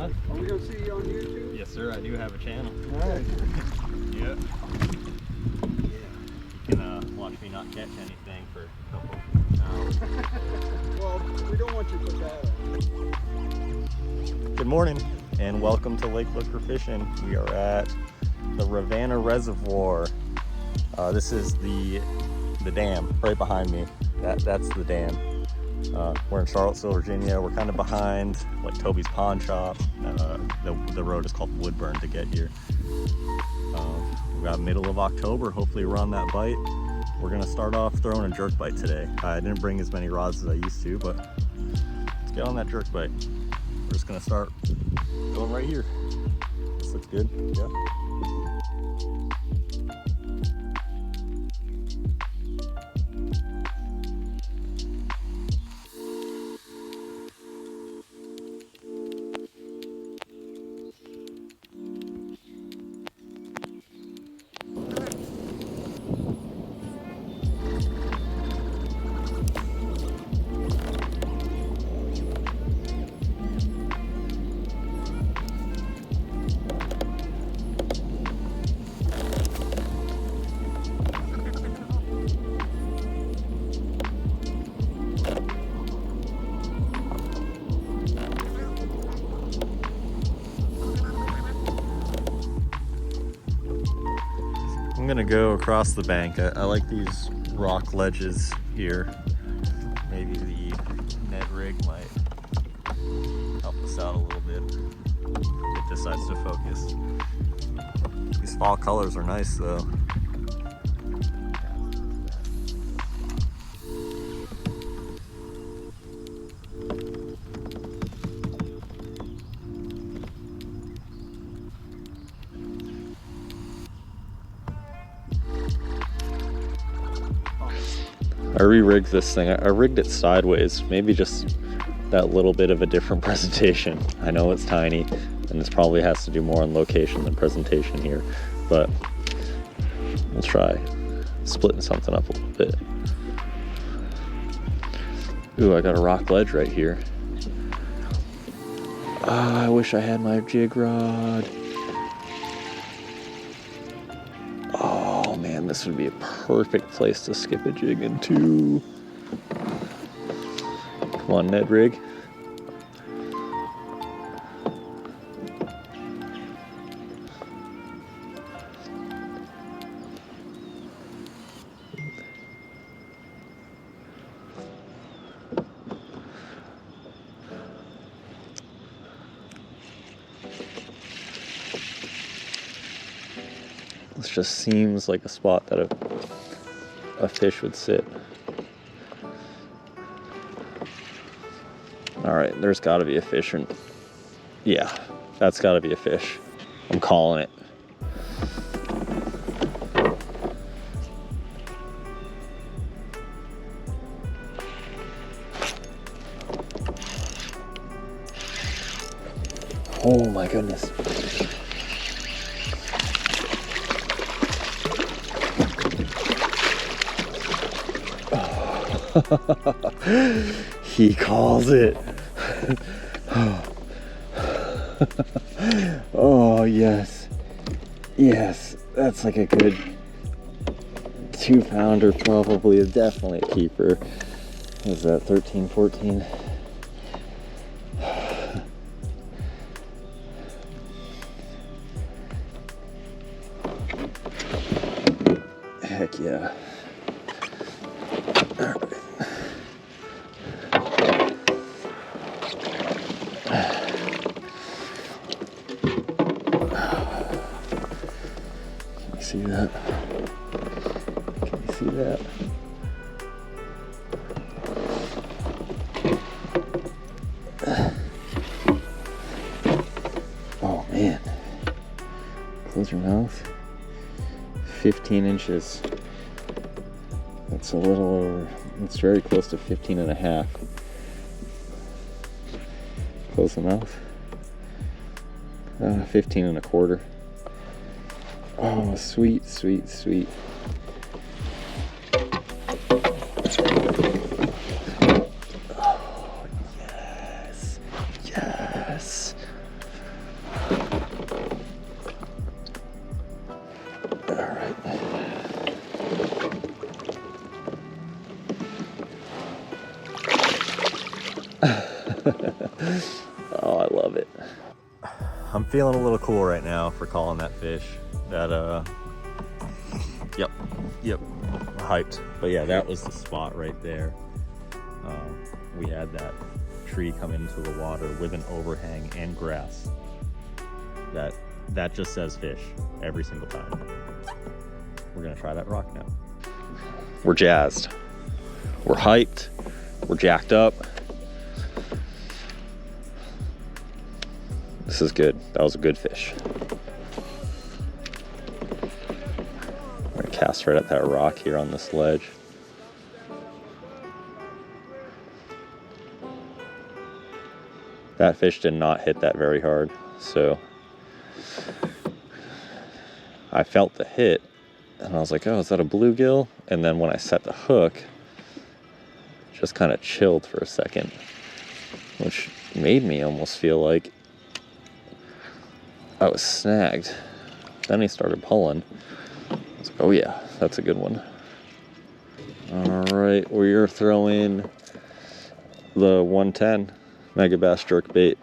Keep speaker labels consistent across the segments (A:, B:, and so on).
A: Are we going to see you on YouTube?
B: Yes, sir. I do have a channel.
A: All right.
B: Yep. You can watch me not catch anything for a couple hours.
A: Well, we don't want you to put that on.
B: Good morning and welcome to Lake Looker Fishing. We are at the Rivanna Reservoir. This is the dam right behind me. That's the dam. We're in Charlottesville, Virginia. We're kind of behind like Toby's Pawn Shop. The road is called Woodburn to get here. We got middle of October. Hopefully we're on that bite. We're gonna start off throwing a jerk bite today. I didn't bring as many rods as I used to, but let's get on that jerk bite. We're just gonna start going right here. This looks good. Yeah. I'm gonna go across the bank. I like these rock ledges here. Maybe the Ned rig might help us out a little bit if it decides to focus. These fall colors are nice though. I re-rigged this thing. I rigged it sideways, maybe just that little bit of a different presentation. I know it's tiny, and this probably has to do more on location than presentation here, but we'll try splitting something up a little bit. Ooh, I got a rock ledge right here. I wish I had my jig rod. Oh man, this would be a perfect place to skip a jig into. Come on, Ned rig. This just seems like a spot that a fish would sit. All right, there's got to be a fish. Yeah, that's got to be a fish. I'm calling it. Oh my goodness. He calls it. Oh yes, yes, that's like a good 2-pounder, probably. Definitely a keeper. What is that, 13, 14? Heck yeah. See that? Can you see that? Oh man. Close your mouth. 15 inches. That's a little over, it's very close to 15 and a half. Close the mouth. 15 and a quarter. Oh, sweet, sweet, sweet. Oh, yes. Yes. Oh, I love it. I'm feeling a little cool right now for calling that fish. That, yep, hyped. But yeah, that was the spot right there. We had that tree come into the water with an overhang and grass. That just says fish every single time. We're gonna try that rock now. We're jazzed. We're hyped. We're jacked up. This is good. That was a good fish. I'm gonna cast right at that rock here on this ledge. That fish did not hit that very hard, so I felt the hit and I was like, oh, is that a bluegill? And then when I set the hook, it just kind of chilled for a second, which made me almost feel like I was snagged. Then he started pulling. I was like, oh yeah, that's a good one. All right, we're throwing the 110 Mega Bass jerk bait.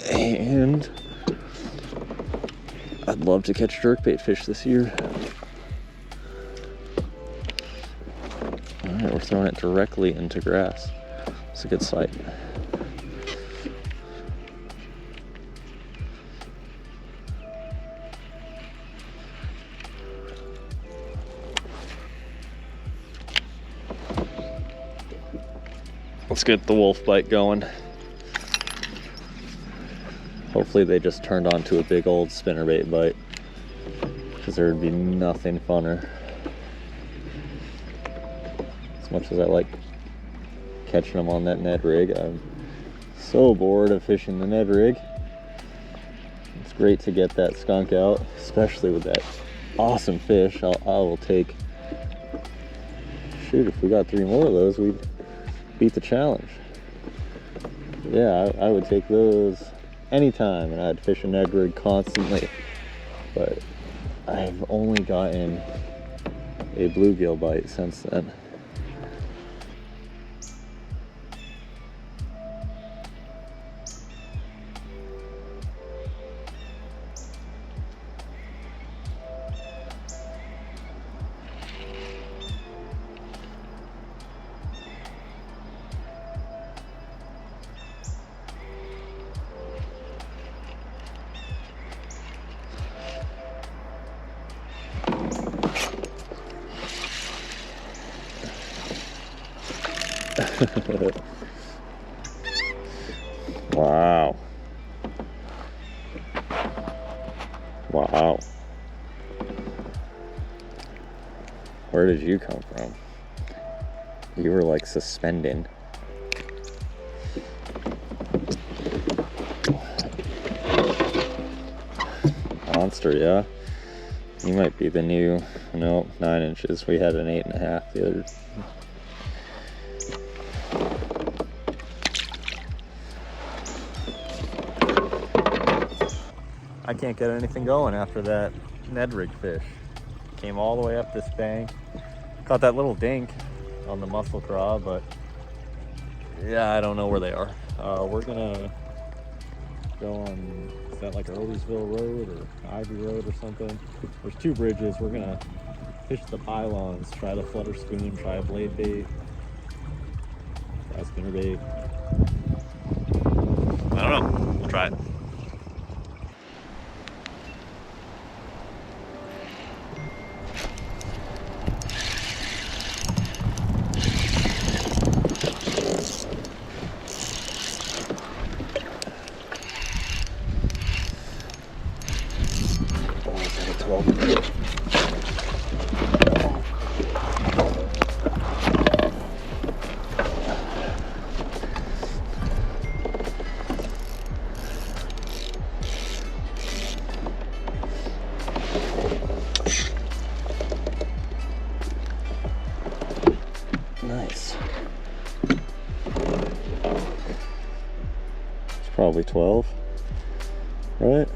B: And I'd love to catch jerkbait fish this year. All right, we're throwing it directly into grass. It's a good sight. Let's get the wolf bite going. Hopefully they just turned onto a big old spinnerbait bite, because there would be nothing funner. As much as I like catching them on that Ned rig, I'm so bored of fishing the Ned rig. It's great to get that skunk out, especially with that awesome fish. I will take, shoot, if we got 3 more of those, we'd beat the challenge. Yeah, I would take those anytime, and I'd fish a Ned rig constantly. But I've only gotten a bluegill bite since then. Wow. Wow. Where did you come from? You were like suspending. Monster, yeah. You might be the new, no, 9 inches. We had an 8.5 the other. I can't get anything going after that Ned rig fish. Came all the way up this bank. Caught that little dink on the mussel craw, but yeah, I don't know where they are. We're gonna go on, is that like Earlysville Road or Ivy Road or something? There's 2 bridges. We're gonna fish the pylons, try the flutter spoon, try a blade bait, try a spinner bait. I don't know, we'll try it. Nice. It's probably 12, right?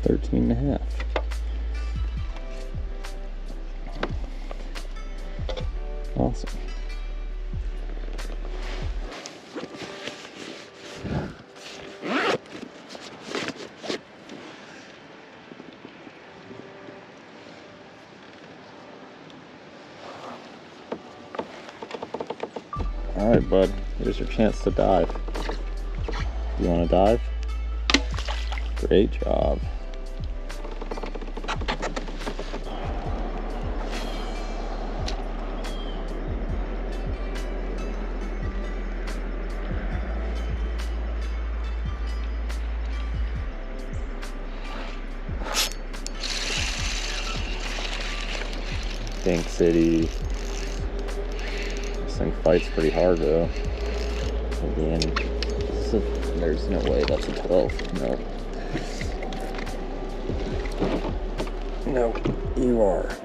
B: 13 and a half. Awesome. All right, bud, here's your chance to dive. You want to dive? Great job. Pink City. This thing fights pretty hard though. Again, so there's no way that's a 12. No. No, you are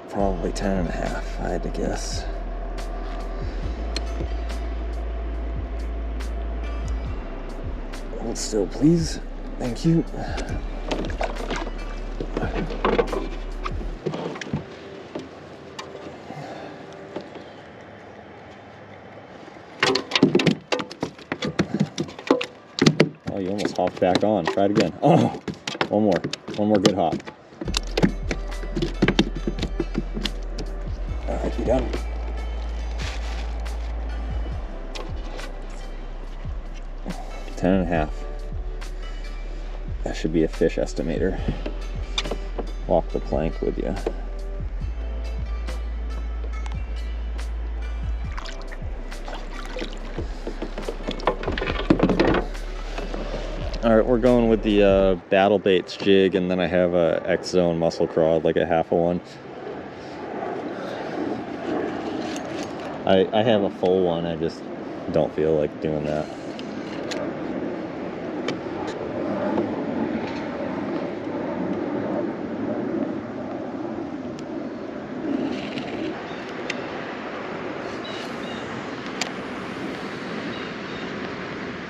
B: probably 10 and a half, I had to guess. Hold still, please. Thank you. Oh, you almost hopped back on. Try it again. Oh, one more good hop. All right, you done? Ten and a half. That should be a fish estimator. Walk the plank with you. All right, we're going with the Battle Baits jig, and then I have a X-Zone muscle crawled, like a half of one. I have a full one, I just don't feel like doing that.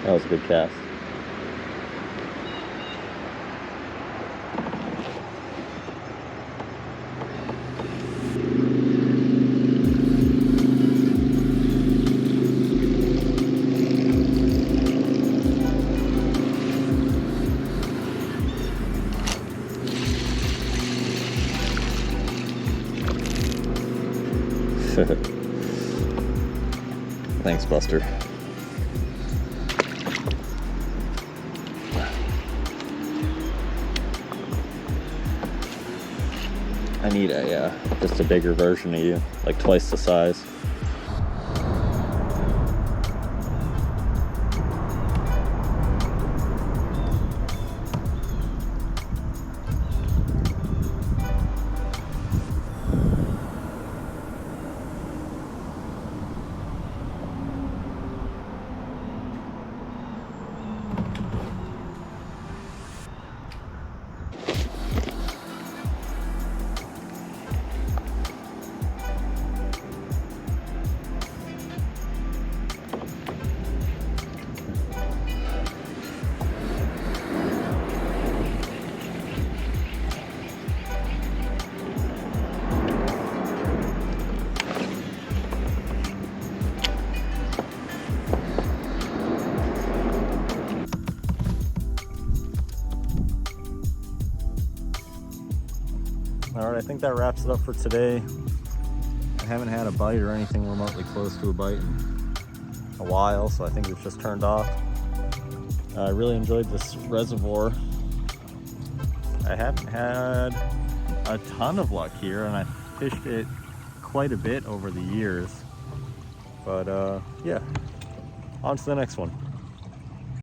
B: That was a good cast. Thanks, Buster. I need a just a bigger version of you, like twice the size. All right, I think that wraps it up for today. I haven't had a bite or anything remotely close to a bite in a while, so I think it's just turned off. I really enjoyed this reservoir. I haven't had a ton of luck here, and I fished it quite a bit over the years. But yeah, on to the next one.